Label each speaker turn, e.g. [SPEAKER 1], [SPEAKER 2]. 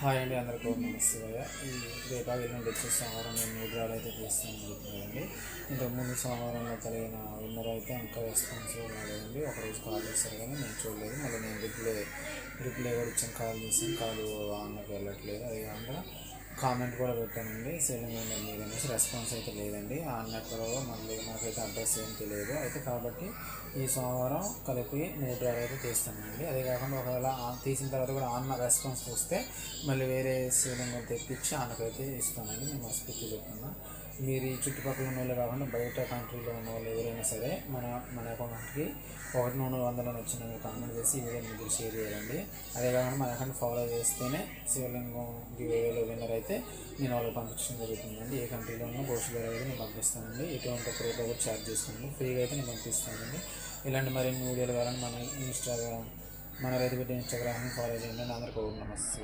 [SPEAKER 1] Hi అండి, అందరికీ నమస్తే. ఈ రేపా ఎల్లుండి వచ్చే సోమవారం నేను 3 డ్రాలు అయితే తీస్తానని చెప్పినారండి. ఇంతకుముందు సోమవారంలో కలిగిన విన్నర్ అయితే ఇంకా రెస్పాన్స్ రాలేదండి. ఒకరోజు కాల్ చేశారు కానీ నేను చూడలేదు. మళ్ళీ నేను రిప్లై కూడా ఇచ్చాను, కాల్ చేసాను, కాల్ ఆన్లోకి వెళ్ళట్లేదు. అది కాకుండా కామెంట్ కూడా పెట్టానండి, సేవింగ్ విన్నర్ మీరు అనేసి. రెస్పాన్స్ అయితే లేదండి. అన్న ఎక్కడో మళ్ళీ నాకైతే అడ్రస్ ఏం తెలియదు అయితే. కాబట్టి ఈ సోమవారం కలిపి 3 డ్రాలు అయితే తీస్తానండి. అదే కాకుండా ఒకవేళ తీసిన తర్వాత కూడా అన్న రెస్పాన్స్ వస్తే మళ్ళీ వేరే సేవింగ్ తెప్పించి అన్నకైతే ఇస్తానండి. నేను మనస్ఫూర్తి చెప్తున్నా. మీరు ఈ చుట్టుపక్కల ఉన్న వాళ్ళు కాకుండా బయట కంట్రీలో ఉన్న వాళ్ళు ఎవరైనా సరే మన అకౌంట్కి 100 వచ్చిన కామెంట్ చేసి ఈ వీడియో మీరు షేర్ చేయాలండి. అదే కాకుండా మన అకౌంట్ ఫాలో చేస్తేనే శివలింగం గివేలో విన్నర్ అయితే నేను వాళ్ళకి పంపించడం జరుగుతుందండి. ఏ కంట్రీలో ఉన్నా పోస్ట్ ద్వారా అయితే నేను పంపిస్తానండి. ఎటువంటి ప్రూఫ్ కూడా ఛార్జ్ చేసుకోండి, ఫ్రీగా అయితే నేను పంపిస్తానండి. ఇలాంటి మరిన్ని వీడియోలు కావాలని మన రైతు బిడ్డ ఇన్స్టాగ్రామ్ని ఫాలో చేయండి. అందరికీ నమస్తే.